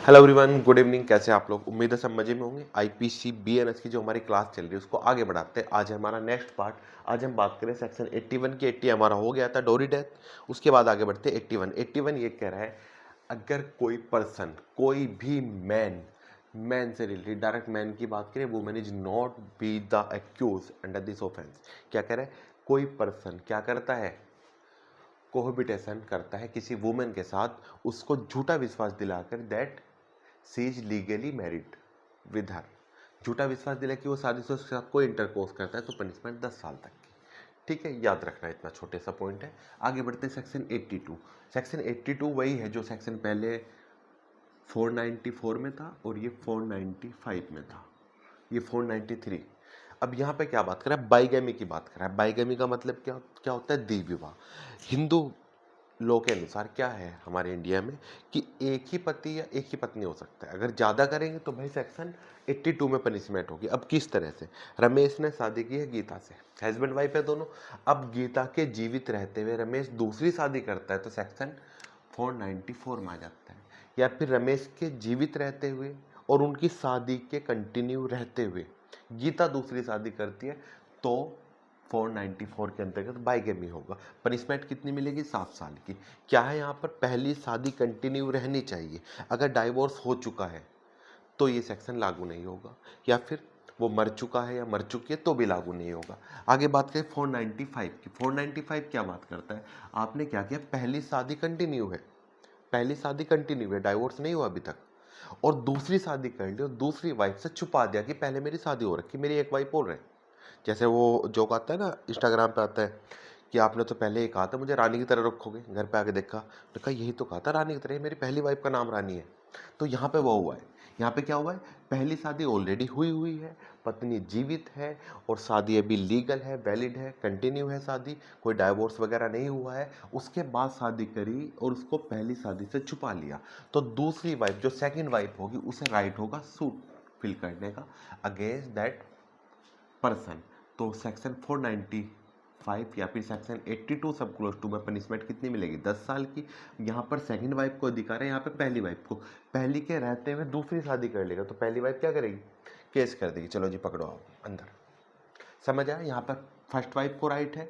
Hello everyone, good evening. कैसे आप लोग? उम्मीद है सब मजे में होंगे। आईपीसी बीएनएस की जो हमारी क्लास चल रही है उसको आगे बढ़ाते हैं। आज है हमारा नेक्स्ट पार्ट। आज हम बात करें सेक्शन 81 की। 80 हमारा हो गया था, डोरी डेथ। उसके बाद आगे बढ़ते हैं 81 ये कह रहा है, अगर कोई पर्सन, कोई भी मैन से रिलेटेड, डायरेक्ट मैन की बात करें, women is not be the accused under this offence. क्या कह रहा है? कोई पर्सन क्या करता है? कोहबिटेशन करता है किसी वुमेन के साथ, उसको झूठा विश्वास दिलाकर that she is legally married with her. झूठा विश्वास दिला कि वो शादी से उसके साथ कोई इंटरकोर्स करता है तो पनिशमेंट 10 साल तक की। ठीक है, याद रखना, इतना छोटे सा पॉइंट है। आगे बढ़ते हैं सेक्शन 82। सेक्शन 82 वही है जो सेक्शन पहले 494 में था और ये 495 में था, ये 493। अब यहाँ पे क्या बात कर रहा है? बाइगेमी की बात कर रहा है। बाइगेमी का मतलब क्या क्या होता है? द्विविवाह विवाह। हिंदू लॉ के अनुसार क्या है हमारे इंडिया में कि एक ही पति या एक ही पत्नी हो सकता है। अगर ज़्यादा करेंगे तो भाई सेक्शन 82 में पनिशमेंट होगी। अब किस तरह से? रमेश ने शादी की है गीता से, हस्बैंड वाइफ है दोनों। अब गीता के जीवित रहते हुए रमेश दूसरी शादी करता है तो सेक्शन 494 में आ जाता है। या फिर रमेश के जीवित रहते हुए और उनकी शादी के कंटिन्यू रहते हुए गीता दूसरी शादी करती है तो 494 के अंतर्गत बाइगेमी होगा। पनिशमेंट कितनी मिलेगी? 7 साल की। क्या है यहाँ पर? पहली शादी कंटिन्यू रहनी चाहिए। अगर डाइवोर्स हो चुका है तो ये सेक्शन लागू नहीं होगा, या फिर वो मर चुका है या मर चुकी है तो भी लागू नहीं होगा। आगे बात करें 495 की। 495 क्या बात करता है? आपने क्या किया? पहली शादी कंटिन्यू है, पहली शादी कंटिन्यू है, डाइवोर्स नहीं हुआ अभी तक, और दूसरी शादी कर ली और दूसरी वाइफ से छुपा दिया कि पहले मेरी शादी हो रखी, मेरी एक वाइफ और है। जैसे वो जोक आता है ना, इंस्टाग्राम पे आता है कि आपने तो पहले ही कहा था मुझे रानी की तरह रखोगे, घर पे आके देखा तो कहा यही तो कहा था रानी की तरह, मेरी पहली वाइफ का नाम रानी है। तो यहाँ पे वो हुआ है। यहाँ पे क्या हुआ है? पहली शादी ऑलरेडी हुई है, पत्नी जीवित है और शादी अभी लीगल है, वैलिड है, कंटिन्यू है शादी, कोई डाइवोर्स वगैरह नहीं हुआ है। उसके बाद शादी करी और उसको पहली शादी से छुपा लिया तो दूसरी वाइफ जो सेकंड वाइफ होगी उसे राइट होगा सूट फिल करने का अगेंस्ट दैट पर्सन। तो सेक्शन 495 या फिर सेक्शन 82 सब क्लोज टू में पनिशमेंट कितनी मिलेगी? 10 साल की। यहाँ पर सेकंड वाइफ को अधिकार है, यहाँ पे पहली वाइफ को। पहली के रहते हुए दूसरी शादी कर लेगा तो पहली वाइफ क्या करेगी? केस कर देगी, चलो जी पकड़ो आओ अंदर। समझ आया? यहाँ पर फर्स्ट वाइफ को राइट है,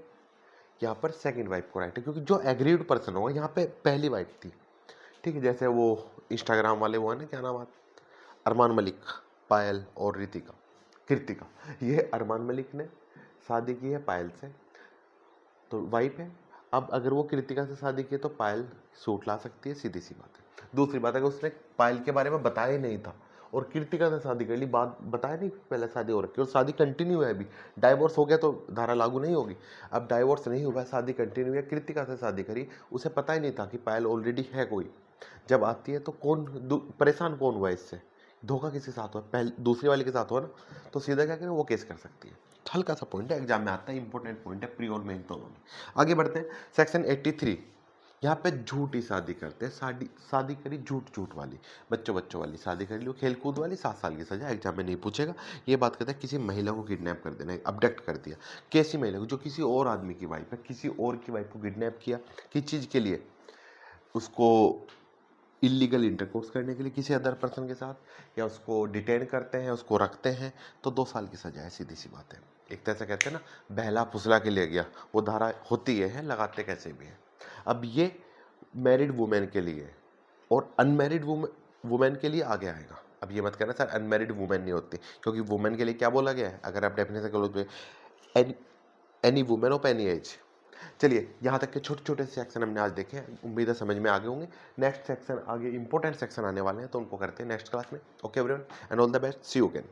यहाँ पर सेकंड वाइफ को राइट है, क्योंकि जो एग्रीड पर्सन होगा यहाँ पे पहली वाइफ थी। ठीक है, जैसे वो इंस्टाग्राम वाले वो है ना, क्या नाम है, अरमान मलिक, पायल और रितिका, कृतिका। ये अरमान मलिक ने शादी की है पायल से तो वाइफ है। अब अगर वो कृतिका से शादी की है तो पायल सूट ला सकती है, सीधी सी बात है। दूसरी बात है कि उसने पायल के बारे में बताया ही नहीं था और कृतिका से शादी कर ली, बात बताया नहीं, पहले शादी हो रखी है और शादी कंटिन्यू है अभी। डाइवोर्स हो गया तो धारा लागू नहीं होगी। अब डाइवोर्स नहीं हुआ, शादी कंटिन्यू है, कृतिका से शादी करी, उसे पता ही नहीं था कि पायल ऑलरेडी है कोई। जब आती है तो कौन परेशान कौन हुआ इससे? धोखा किसी साथ हुआ? पहले दूसरी वाले के साथ हुआ ना, तो सीधा क्या करें, वो केस कर सकती है। हल्का सा पॉइंट है, एग्जाम में आता है, इंपॉर्टेंट पॉइंट है, प्री और मेन दोनों में। आगे बढ़ते हैं सेक्शन 83। यहाँ पे झूठी शादी करते हैं, शादी शादी करी झूठ वाली, बच्चों वाली शादी कर ली, खेल कूद वाली, 7 साल की सजा, एग्जाम में नहीं पूछेगा। ये बात करता है किसी महिला को किडनैप कर देना, अबडक्ट कर दिया। कैसी महिला को? जो किसी और आदमी की वाइफ है, किसी और की वाइफ को किडनैप किया, किस चीज़ के लिए? उसको इलीगल इंटरकोर्स करने के लिए किसी अदर पर्सन के साथ, या उसको डिटेन करते हैं, उसको रखते हैं तो 2 साल की सजा है, सीधी सी बात है। एक तरह से कहते हैं ना, बहला फुसला के लिए गया, वो धारा होती है, लगाते कैसे भी है। अब ये मैरिड वुमेन के लिए और अनमैरिड वुमेन के लिए आगे आएगा। अब ये मत कहना सर अनमैरिड वुमेन नहीं होती, क्योंकि वुमेन के लिए क्या बोला गया है? अगर आप डेफिनेशन करो any women of any as. चलिए, यहाँ तक के छोटे छोटे सेक्शन हमने आज देखे हैं, उम्मीद है समझ में आ गए होंगे। नेक्स्ट सेक्शन, आगे इंपॉर्टेंट सेक्शन आने वाले हैं तो उनको करते हैं नेक्स्ट क्लास में। Okay everyone, and all the best, see you again.